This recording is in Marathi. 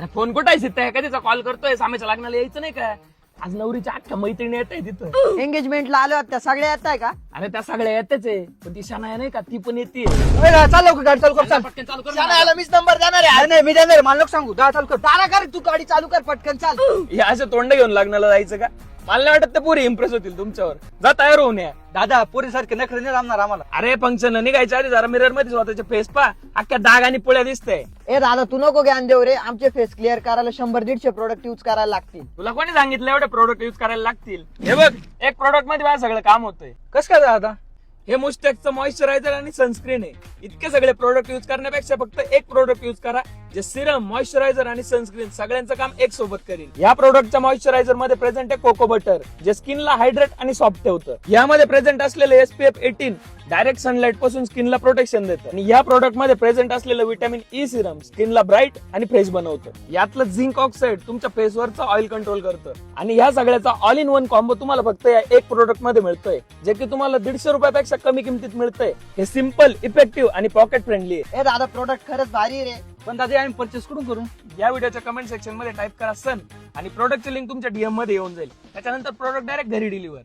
अरे फोन कुठे आहे कधीचा कॉल करतोय सामेच्या लग्नाला यायचं नाही का? आज नवरीच्या अख्ख्या मैत्रिणी येत आहे तिथं. एंगेजमेंटला आलो त्या सगळ्या येत आहे का? अरे त्या सगळ्या येतेच आहे, पण ती शाना नाही का ती पण येते. चाल लवकर गाडी चालू कर. चाल. पटकन चालू कर. शाना यायला मीच नंबर देणार आहे. नाही मी देणार मला नको सांगू. चालू कर. दारा कर तू गाडी चालू कर पटकन चाल. हे असं तोंड घेऊन लग्नाला जायचं का? मला नाही वाटत ते पुरी इम्प्रेस होतील तुमच्यावर. जा तयार होऊन या. दादा पोरी सारखे नखरे नाही रामणार आम्हाला. अरे फंक्शन निघायच्या आधी जरा मिरर मध्ये स्वतःचे फेस पा, अख्ख्या डाग आणि पुळ्या दिसतंय. ए दादा तू नको ज्ञान देऊ रे. आमचे फेस क्लिअर करायला 100-150 प्रोडक्ट युज करायला लागतील. तुला कोणी सांगितलं एवढे प्रोडक्ट युज करायला लागतील? हे बघ, एक प्रोडक्ट मध्ये माझं सगळं काम होतंय. कसं काय दादा? हे मुस्टेक्सचं मॉइश्चरायझर आणि सनस्क्रीन आहे. इतके सगळे प्रोडक्ट युज करण्यापेक्षा फक्त एक प्रोडक्ट युज करा, जे सिरम, मॉइश्चरायझर आणि सनस्क्रीन सगळ्यांचं काम एक सोबत करेल. या प्रोडक्टच्या मॉइश्चरायझर मध्ये प्रेझेंट आहे कोको बटर, जे स्किनला हायड्रेट आणि सॉफ्ट ठेवतं. यामध्ये प्रेझेंट असलेले SPF 18 डायरेक्ट सनलाइट पासून स्किनला प्रोटेक्शन देतं. आणि या प्रोडक्ट मध्ये प्रेझेंट असलेलं व्हिटॅमिन ई सिरम स्किनला ब्राईट आणि फ्रेश बनवतं. यातलं झिंक ऑक्साईड तुमच्या फेसवरचं ऑइल कंट्रोल करतं. आणि या सगळ्याचा ऑल इन वन कॉम्बो तुम्हाला फक्त या एक प्रोडक्ट मध्ये मिळतोय, जे की तुम्हाला 150 रुपयापेक्षा कमी किमतीत मिळतंय. हे सिंपल, इफेक्टिव्ह आणि पॉकेट फ्रेंडली आहे. ए दादा प्रोडक्ट खरंच भारी रे. पण दादा आम्ही परचेस कुठून करू? या व्हिडिओच्या कमेंट सेक्शन मध्ये टाईप करा सन, आणि प्रोडक्टची लिंक तुमच्या DM मध्ये येऊन जाईल. त्याच्यानंतर प्रोडक्ट डायरेक्ट घरी डिलिव्हर.